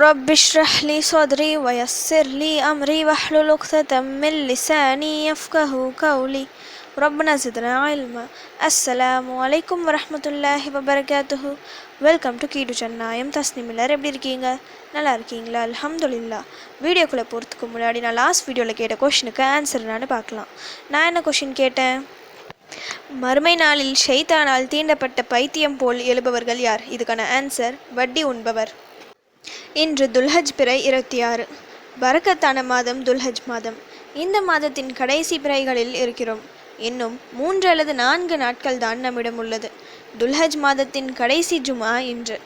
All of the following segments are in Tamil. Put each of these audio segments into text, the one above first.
رب اشرح لي صدري ويسر لي أمري واحلل عقدة من لساني يفقه قولي ربنا زدنا علما. அஸ்ஸலாமு அலைக்கும் வரஹ்மத்துல்லாஹி வபரகாத்துஹு. வெல்கம் டு கீடு சென்னாயம். தஸ்னிம் எல்லாரும் எப்படி இருக்கீங்க? நல்லா இருக்கீங்களா? அல்ஹம்துலில்லாஹ். வீடியோக்குள்ளே போகிறதுக்கு முன்னாடி நான் லாஸ்ட் வீடியோவில் கேட்ட கொஷினுக்கு ஆன்சர் என்னன்னு பார்க்கலாம். நான் என்ன கொஷின் கேட்டேன்? மறுமை நாளில் ஷைத்தானால் தீண்டப்பட்ட பைத்தியம் போல் எழுபவர்கள் யார்? இதுக்கான ஆன்சர் வட்டி உண்பவர். இன்று துல்ஹஜ் பிறை 26. பரக்கத்தான மாதம் துல்ஹஜ் மாதம். இந்த மாதத்தின் கடைசி பிறைகளில் இருக்கிறோம். இன்னும் 3 அல்லது 4 நாட்கள் தான் நம்மிடம் உள்ளது. துல்ஹஜ் மாதத்தின் கடைசி ஜுமா இன்று.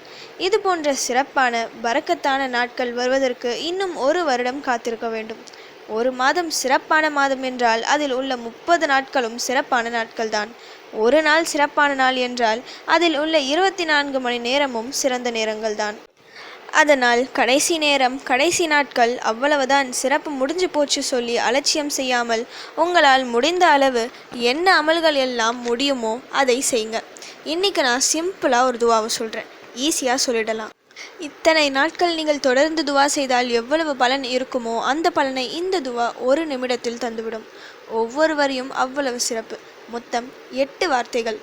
இது போன்ற சிறப்பான பரக்கத்தான நாட்கள் வருவதற்கு இன்னும் 1 வருடம் காத்திருக்க வேண்டும். ஒரு மாதம் சிறப்பான மாதம் என்றால் அதில் உள்ள 30 நாட்களும் சிறப்பான நாட்கள் தான். ஒரு நாள் சிறப்பான நாள் என்றால் அதில் உள்ள 24 மணி நேரமும் சிறந்த நேரங்கள் தான். அதனால் கடைசி நேரம், கடைசி நாட்கள் அவ்வளவுதான், சிறப்பு முடிஞ்சு போச்சு சொல்லி அலட்சியம் செய்யாமல் உங்களால் முடிந்த அளவு என்ன அமல்கள் எல்லாம் முடியுமோ அதை செய்யுங்க. இன்றைக்கி நான் சிம்பிளாக ஒரு துவாவை சொல்கிறேன், ஈஸியாக சொல்லிடலாம். இத்தனை நாட்கள் நீங்கள் தொடர்ந்து துவா செய்தால் எவ்வளவு பலன் இருக்குமோ அந்த பலனை இந்த துவா 1 நிமிடத்தில் தந்துவிடும். ஒவ்வொரு வரியும் அவ்வளவு சிறப்பு. மொத்தம் 8 வார்த்தைகள்.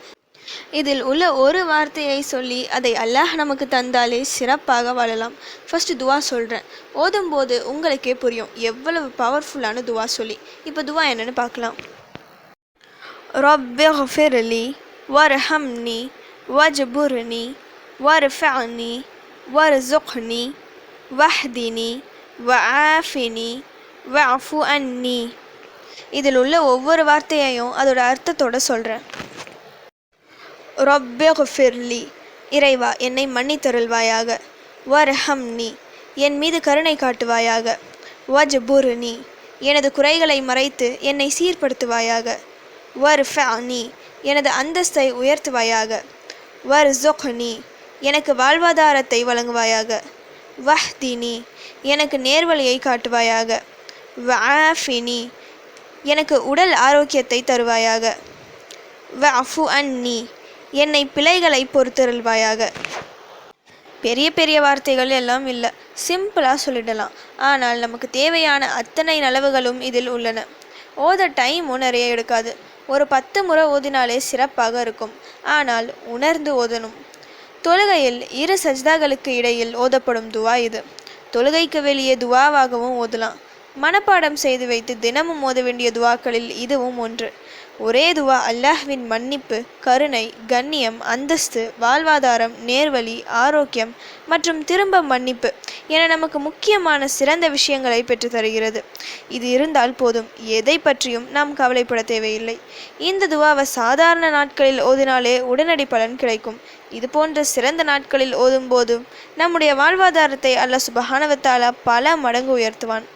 இதில் உள்ள ஒரு வார்த்தையை சொல்லி அதை அல்லாஹ் நமக்கு தந்தாலே சிறப்பாக வாழலாம். ஃபஸ்ட்டு துவா சொல்கிறேன், ஓதும்போது உங்களுக்கே புரியும் எவ்வளவு பவர்ஃபுல்லான துவா சொல்லி. இப்போ துவா என்னன்னு பார்க்கலாம். ரப்பிக்ஃபிர்லி வர்ஹம்னி வஜ்புர்னி வர்ஃபஅனி வர்ஸுக்னி வஹ்தினி வஆஃபினி வஅஃபு அன்னி. இதில் உள்ள ஒவ்வொரு வார்த்தையையும் அதோட அர்த்தத்தோடு சொல்கிறேன். ரப்பிக்ஃபிர்லி, இறைவா என்னை மன்னித்தருள்வாயாக. வர்ஹம்னி, என் மீது கருணை காட்டுவாயாக. வஜ்புர்னி, எனது குறைகளை மறைத்து என்னை சீர்படுத்துவாயாக. வர்ஃபஅனி, எனது அந்தஸ்தை உயர்த்துவாயாக. வர்ஸுக்னி, எனக்கு வாழ்வாதாரத்தை வழங்குவாயாக. வஹ்தினி, எனக்கு நேர்வழியை காட்டுவாயாக. வஆஃபினி, எனக்கு உடல் ஆரோக்கியத்தை தருவாயாக. வஅஃபு அன்னி, என்னை பிழைகளை பொறுத்தருள்வாயாக. பெரிய பெரிய வார்த்தைகள் எல்லாம் இல்லை, சிம்பிளாக சொல்லிடலாம். ஆனால் நமக்கு தேவையான அத்தனை நலவுகளும் இதில் உள்ளன. ஓத டைமும் நிறைய எடுக்காது. ஒரு 10 முறை ஓதினாலே சிறப்பாக இருக்கும். ஆனால் உணர்ந்து ஓதணும். தொழுகையில் 2 சஜ்தாக்களுக்கு இடையில் ஓதப்படும் துவா இது. தொழுகைக்கு வெளியே துவாவாகவும் ஓதலாம். மனப்பாடம் செய்து வைத்து தினமும் ஓத வேண்டிய துவாக்களில் இதுவும் ஒன்று. ஒரே துவா அல்லாஹ்வின் மன்னிப்பு, கருணை, கண்ணியம், அந்தஸ்து, வாழ்வாதாரம், நேர்வழி, ஆரோக்கியம் மற்றும் திரும்ப மன்னிப்பு என நமக்கு முக்கியமான சிறந்த விஷயங்களை பெற்று தருகிறது. இது இருந்தால் போதும், எதை பற்றியும் நாம் கவலைப்பட தேவையில்லை. இந்த துவாவை சாதாரண நாட்களில் ஓதினாலே உடனடி பலன் கிடைக்கும். இது போன்ற சிறந்த நாட்களில் ஓதும்போதும் நம்முடைய வாழ்வாதாரத்தை அல்லாஹ் சுப்ஹானஹு வ தஆலா பல மடங்கு உயர்த்துவான்.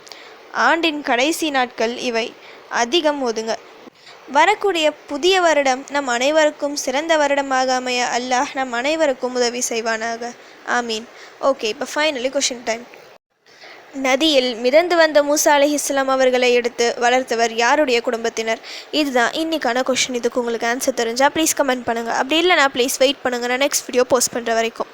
ஆண்டின் கடைசி நாட்கள் இவை. அதிகம் ஓதுங்க. வரக்கூடிய புதிய வருடம் நம் அனைவருக்கும் சிறந்த வருடமாக அமைய அல்லாஹ் நம் அனைவருக்கும் உதவி செய்வானாக. ஆமீன். ஓகே, இப்போ ஃபைனலி கொஷின் டைம். நதியில் மிதந்து வந்த மூசா அலைஹிஸ்ஸலாம் அவர்களை எடுத்து வளர்த்தவர் யாருடைய குடும்பத்தினர்? இதுதான் இன்னைக்கான கொஷின். இதுக்கு உங்களுக்கு ஆன்சர் தெரிஞ்சால் ப்ளீஸ் கமெண்ட் பண்ணுங்கள். அப்படி இல்லைனா ப்ளீஸ் வெயிட் பண்ணுங்கள், நான் நெக்ஸ்ட் வீடியோ போஸ்ட் பண்ணுற வரைக்கும்.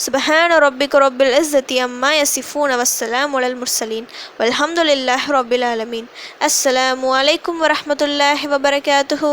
சுப்ஹான ரப்பிக ரப்பில் இஸ்ஸத்தி அம்மா யசிஃபூன வஸ்ஸலாமு அலல் முர்சலீன் வல்ஹம்துலில்லாஹி ரப்பில் ஆலமீன். அஸ்ஸலாமு அலைக்கும் வரஹ்மத்துல்லாஹி வபரகாத்துஹு.